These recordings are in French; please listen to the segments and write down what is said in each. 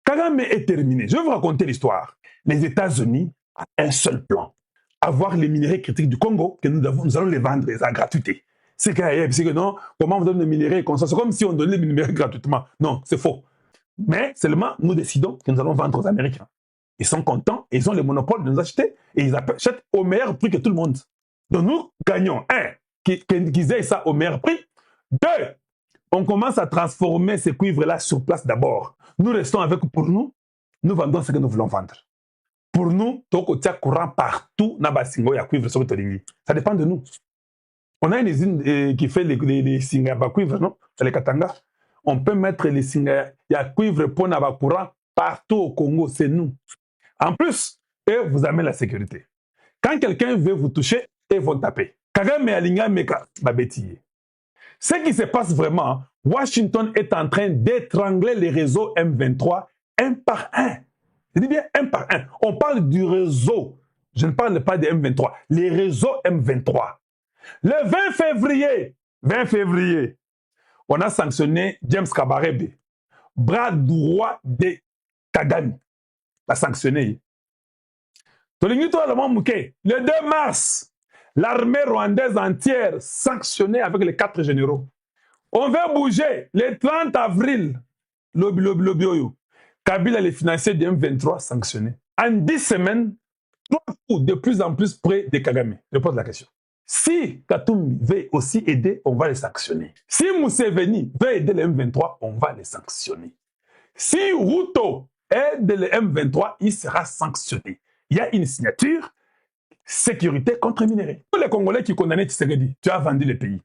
Kagame est terminé. Je vais vous raconter l'histoire. Les États-Unis ont un seul plan. Avoir les minéraux critiques du Congo, que nous allons les vendre à gratuité. C'est que non, comment on donne les minéraux comme ça? C'est comme si on donnait les minéraux gratuitement. Non, c'est faux. Mais seulement, nous décidons que nous allons vendre aux Américains. Ils sont contents, ils ont le monopole de nous acheter et ils achètent au meilleur prix que tout le monde. Donc nous gagnons, un, qu'ils aient ça au meilleur prix. Deux, on commence à transformer ces cuivres-là sur place d'abord. Nous restons avec pour nous vendons ce que nous voulons vendre. Pour nous, il y a courant partout dans le y a cuivre sur le. Ça dépend de nous. On a une usine qui fait les signes à cuivre, non? C'est les Katanga. On peut mettre les signes à cuivre pour avoir courant partout au Congo, c'est nous. En plus, et vous amènez la sécurité. Quand quelqu'un veut vous toucher, ils vont taper. Kagame alinga meka babetiye. Ce qui se passe vraiment, Washington est en train d'étrangler les réseaux M23 un par un. Je dis bien un par un. On parle du réseau. Je ne parle pas des M23. Les réseaux M23. Le 20 février, on a sanctionné James Kabarebe, bras droit de Kagame. A sanctionné. Le 2 mars, l'armée rwandaise entière sanctionnée avec les 4 généraux. On veut bouger. Le 30 avril, Kabila, les financiers de M23 sanctionnés. En 10 semaines, 3 coups de plus en plus près de Kagame. Je pose la question. Si Katumbi veut aussi aider, on va les sanctionner. Si Museveni veut aider les M23, on va les sanctionner. Si Ruto aide le M23, il sera sanctionné. Il y a une signature, sécurité contre minéraux. Tous les Congolais qui condamnent Tshisekedi, tu as vendu le pays.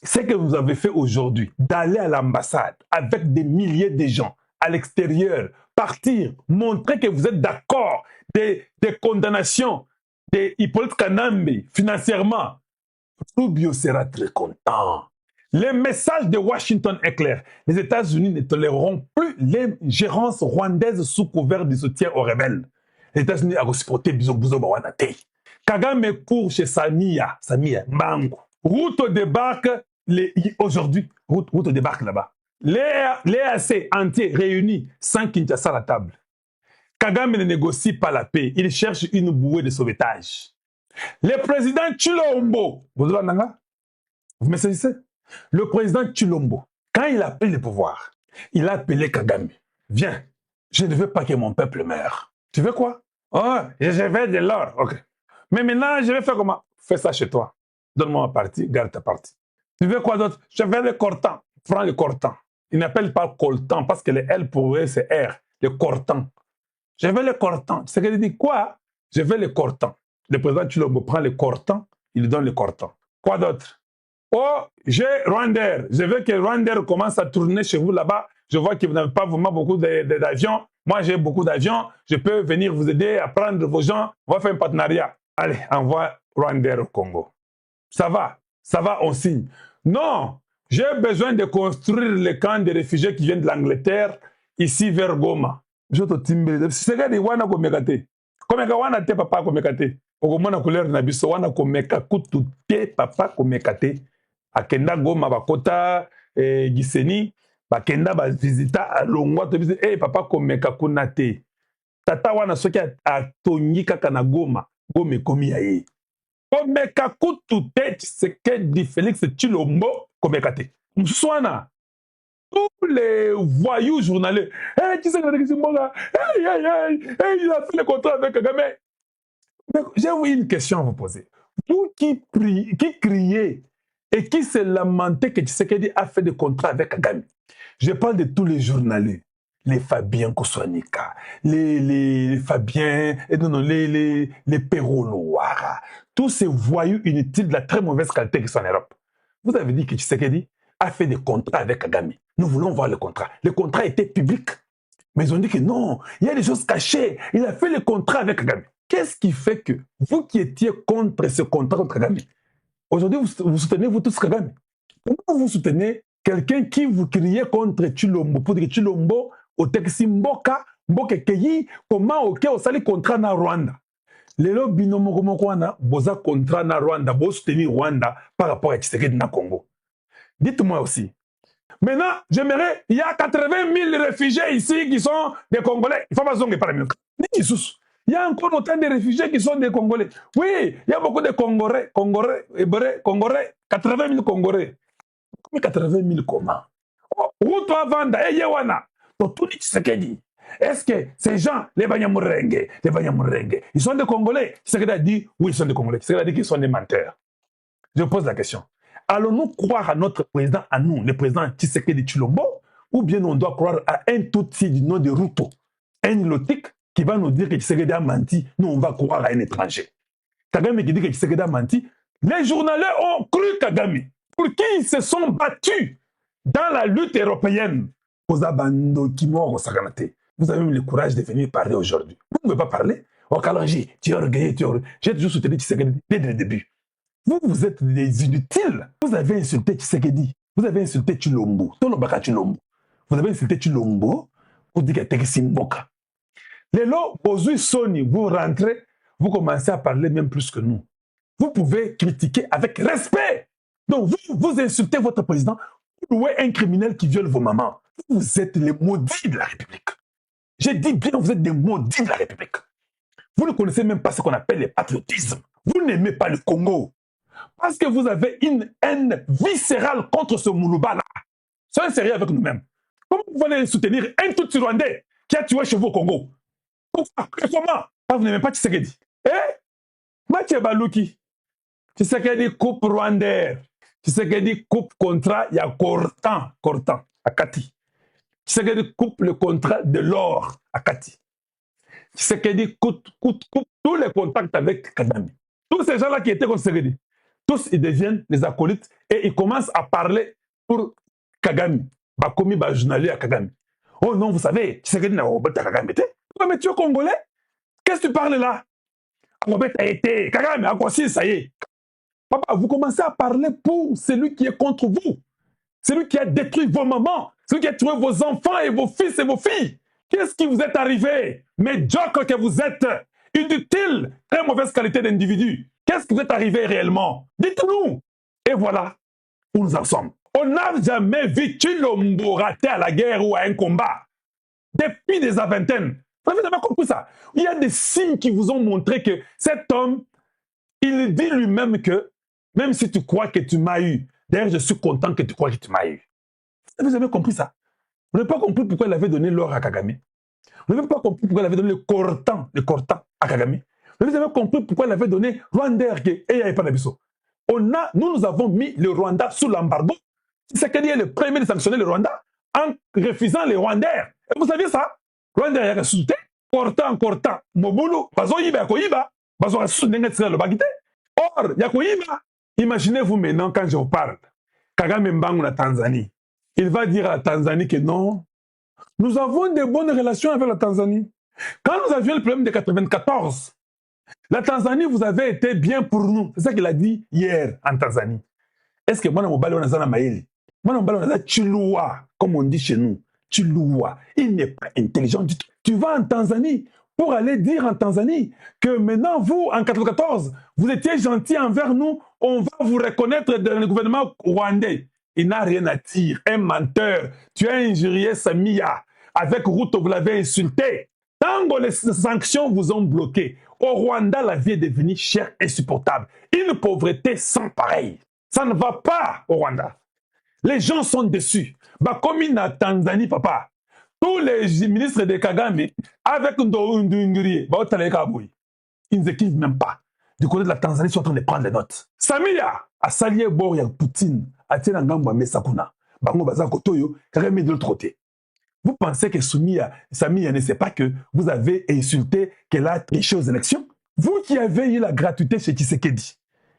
Ce que vous avez fait aujourd'hui, d'aller à l'ambassade avec des milliers de gens à l'extérieur, partir, montrer que vous êtes d'accord des condamnations de Hippolyte Kanambe financièrement, Rubio sera très content. Le message de Washington est clair. Les États-Unis ne toléreront plus l'ingérence rwandaise sous couvert de soutien aux rebelles. Les États-Unis ont supporté Bizo Bawanate. Kagame court chez Samia Mbango. Ruto débarque aujourd'hui. Ruto débarque là-bas. Les AC entiers réunis sans Kinshasa à la table. Kagame ne négocie pas la paix. Il cherche une bouée de sauvetage. Le président Chilombo, vous me saisissez? Le président Chilombo, quand il a pris le pouvoir, il a appelé Kagame. Viens, je ne veux pas que mon peuple meure. Tu veux quoi? Oh, je veux de l'or. Ok. Mais maintenant, je vais faire comment? Fais ça chez toi. Donne-moi ma partie, garde ta partie. Tu veux quoi d'autre? Je veux le cortan. Prends le cortan. Il n'appelle pas coltan parce que le L pour eux, c'est R. Le cortan. Je veux le cortan. Tu sais qu'il dit quoi? Je veux le cortan. Le président Chilombo prend le cortan, il lui donne le cortan. Quoi d'autre? Oh, j'ai Rwandair. Je veux que Rwandair commence à tourner chez vous là-bas. Je vois que vous n'avez pas vraiment beaucoup d'avions. Moi, j'ai beaucoup d'avions. Je peux venir vous aider à prendre vos gens. On va faire un partenariat. Allez, envoie Rwandair au Congo. Ça va, on signe. Non, j'ai besoin de construire les camps de réfugiés qui viennent de l'Angleterre, ici vers Goma. Je te timbe. C'est que des wana komekate. Komeka wana te papa komekate. Okomona couleur na biso wana komeka kutu te papa komekate. Akenda Goma bakota Giseni, bakenda ba visita alongwa to bise papa komeka kuna te. Tata wana soki atongi kaka na Goma, Goma komi ya ye. Komeka kutu te Tshisekedi Félix Tshilombo komeka te. Mswana tous les voyous journaliers. Tshisekedi Tshilombo, il a fait le contrat avec Kagame. J'ai une question à vous poser. Vous qui criez et qui se lamentez que Tshisekedi a fait des contrats avec Kagame. Je parle de tous les journaliers. Les Fabien Koswanika, les Fabien, les Perrault Loara, tous ces voyous inutiles de la très mauvaise qualité qui sont en Europe. Vous avez dit que Tshisekedi a fait des contrats avec Kagame. Nous voulons voir le contrat. Le contrat était public. Mais ils ont dit que non, il y a des choses cachées. Il a fait le contrat avec Kagame. Qu'est-ce qui fait que vous qui étiez contre ce contrat contre Kagame, aujourd'hui vous soutenez vous tous Kagame? Comment vous soutenez quelqu'un qui vous criait contre Tshilombo pour dire que Tshilombo au texte Mboka Keyi, comment ok au sali contrat na Rwanda? Lelo binomo komoko wana boza contrat na Rwanda, bo soutenir Rwanda par rapport à Tshisekedi na Congo. Dites-moi aussi, Maintenant, j'aimerais, il y a 80 000 réfugiés ici qui sont des Congolais. Il faut pas zonder par la il y a encore autant de réfugiés qui sont des Congolais. Oui, il y a beaucoup de Congolais, Congolais, 80 000 Congolais. Mais 80 000 comment? Route Vanda, et Yewana. Tout dit. Est-ce que ces gens, les Banyamurenge, ils sont des Congolais? Tshisekedi a dit, oui, ils sont des Congolais. Tshisekedi a dit qu'ils sont des menteurs. Je pose la question. Allons-nous croire à notre président, à nous, le président Tshisekedi Tshilombo, ou bien on doit croire à un Tutsi du nom de Ruto, un lotique qui va nous dire que Tshisekedi a menti, nous on va croire à un étranger. Kagame qui dit que Tshisekedi a menti, les journalistes ont cru Kagame, pour qui ils se sont battus dans la lutte européenne. Vous avez même le courage de venir parler aujourd'hui. Vous ne pouvez pas parler. Oh, Kalonji, tu es orgueilleux, j'ai toujours soutenu Tshisekedi dès le début. Vous êtes des inutiles. Vous avez insulté Tshisekedi. Vous avez insulté Tshilombo. Vous avez insulté Tshilombo. Vous dites que c'est Simboka. Les lots, Sony, vous rentrez, vous commencez à parler même plus que nous. Vous pouvez critiquer avec respect. Donc, vous insultez votre président. Vous louez un criminel qui viole vos mamans. Vous êtes les maudits de la République. J'ai dit bien, vous êtes des maudits de la République. Vous ne connaissez même pas ce qu'on appelle le patriotisme. Vous n'aimez pas le Congo. Parce que vous avez une haine viscérale contre ce Moulouba-là. Soyez sérieux avec nous-mêmes. Comment vous allez soutenir un Tutsi rwandais qui a tué chez vous au Congo? Pourquoi? Comment? Vous n'aimez pas Tshisekedi. Mathieu Balouki. Tshisekedi coupe rwandais. Tshisekedi coupe contrat, il y a Cortan, à Kati. Tshisekedi coupe le contrat de l'or à Kati. Tshisekedi coupe tous les contacts avec Kagame. Tous ces gens-là qui étaient contre Tshisekedi, tous ils deviennent les acolytes et ils commencent à parler pour Kagame. Bakomi, journalier à Kagame. Oh non, vous savez, Tshisekedi n'a pas Kagame. Mais tu es Congolais? Qu'est-ce que tu parles là? Kagame, à quoi ça y est? Papa, vous commencez à parler pour celui qui est contre vous. Celui qui a détruit vos mamans. Celui qui a tué vos enfants et vos fils et vos filles. Qu'est-ce qui vous est arrivé? Médiocre que vous êtes. Inutile. Très mauvaise qualité d'individu. Qu'est-ce qui vous est arrivé réellement? Dites-nous. Et voilà où nous en sommes. On n'a jamais vu Tshilombo rater à la guerre ou à un combat. Depuis des vingtaines. Vous avez jamais compris ça? Il y a des signes qui vous ont montré que cet homme, il dit lui-même que même si tu crois que tu m'as eu, d'ailleurs je suis content que tu crois que tu m'as eu. Vous avez compris ça? Vous n'avez pas compris pourquoi il avait donné l'or à Kagame. Vous n'avez pas compris pourquoi il avait donné le Cortan à Kagame. Vous n'avez compris pourquoi il avait donné Rwanda et il n'y avait pas d'Abisso. Nous avons mis le Rwanda sous l'embargo. C'est qu'il est le premier de sanctionner le Rwanda en refusant les Rwandais. Et vous saviez ça? Rwanda a ressuscité, Cortan, Mobulu, Bazo Yiba, Koyiba, Bazo ressuscité le Bagité. Or, Yakoyiba, imaginez-vous maintenant quand je vous parle, Kagame Mbangu la Tanzanie, il va dire à la Tanzanie que non, nous avons de bonnes relations avec la Tanzanie. Quand nous avions le problème de 94, la Tanzanie, vous avez été bien pour nous. C'est ça qu'il a dit hier en Tanzanie. Est-ce que moi, je suis dans Maïli? Moi, je suis Chilua, comme on dit chez nous. Chilua. Il n'est pas intelligent du tout. Tu vas en Tanzanie pour aller dire en Tanzanie que maintenant, vous, en 94, vous étiez gentil envers nous, on va vous reconnaître dans le gouvernement rwandais. Il n'a rien à dire. Un menteur. Tu as injurié Samia. Avec Ruto, vous l'avez insulté. Tant que les sanctions vous ont bloqué, au Rwanda, la vie est devenue chère et insupportable. Une pauvreté sans pareil. Ça ne va pas au Rwanda. Les gens sont déçus. Bah, comme en Tanzanie, papa, tous les ministres de Kagame, avec Ndouinguri, ils ne s'équivent même pas. Du côté de la Tanzanie, ils sont en train de prendre les notes. Samia a salié Boria Poutine, a tiré un gambo à Mesakuna. Bango Baza Kotoyo, Kagame de l'autre côté. Vous pensez que Samia ne sait pas que vous avez insulté qu'elle a triché aux élections? Vous qui avez eu la gratuité chez Tshisekedi,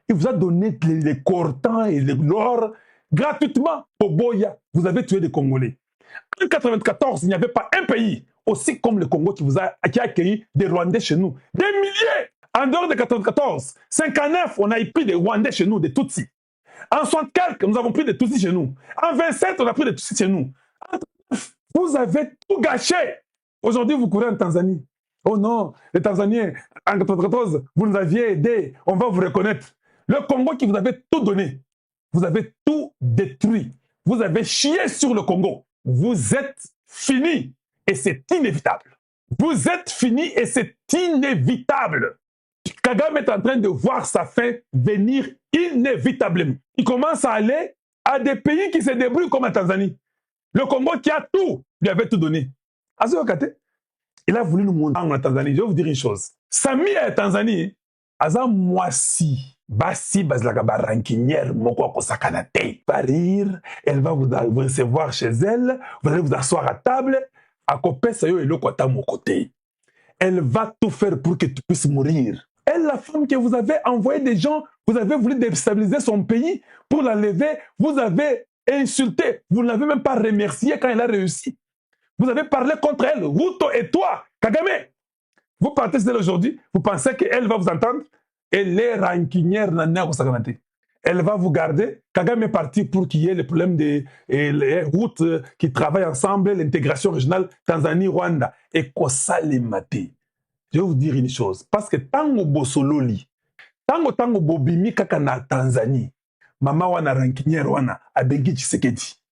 il vous a donné les Cortans et l'or gratuitement au Boya. Vous avez tué des Congolais. En 1994, il n'y avait pas un pays aussi comme le Congo qui a accueilli des Rwandais chez nous. Des milliers. En dehors de 1994, 59, on a pris des Rwandais chez nous, des Tutsis. En 64, nous avons pris des Tutsis chez nous. En 27, on a pris des Tutsis chez nous. Vous avez tout gâché. Aujourd'hui, vous courez en Tanzanie. Oh non, les Tanzaniens, en 1994, vous nous aviez aidés. On va vous reconnaître. Le Congo qui vous avait tout donné. Vous avez tout détruit. vous avez chié sur le Congo. Vous êtes fini et c'est inévitable. Vous êtes fini et c'est inévitable. Kagame est en train de voir sa fin venir inévitablement. Il commence à aller à des pays qui se débrouillent comme la Tanzanie. Le Congo qui a tout, lui avait tout donné. Il a voulu nous montrer en Tanzanie. Je vais vous dire une chose. Sami est Tanzanie. Aza moisi. Basi bazlaka barankinière moko kosakanate. Va rire, elle va vous recevoir chez elle, vous allez vous asseoir à table, à copé sayo et à mon côté. Elle va tout faire pour que tu puisses mourir. Elle, la femme que vous avez envoyé des gens, vous avez voulu déstabiliser son pays pour la lever, vous avez insulté, vous ne l'avez même pas remercié quand elle a réussi. Vous avez parlé contre elle, Ruto et toi, Kagame. Vous partez d'elle aujourd'hui, vous pensez qu'elle va vous entendre? Elle est rancunière, elle va vous garder. Kagame est parti pour qu'il y ait le problème des routes qui travaillent ensemble, l'intégration régionale Tanzanie-Rwanda. Et Kosalemate. Je vais vous dire une chose. Parce que tango bosololi, tango bobimi kaka na Tanzanie, mama wana rancunière wana abengi Tshisekedi.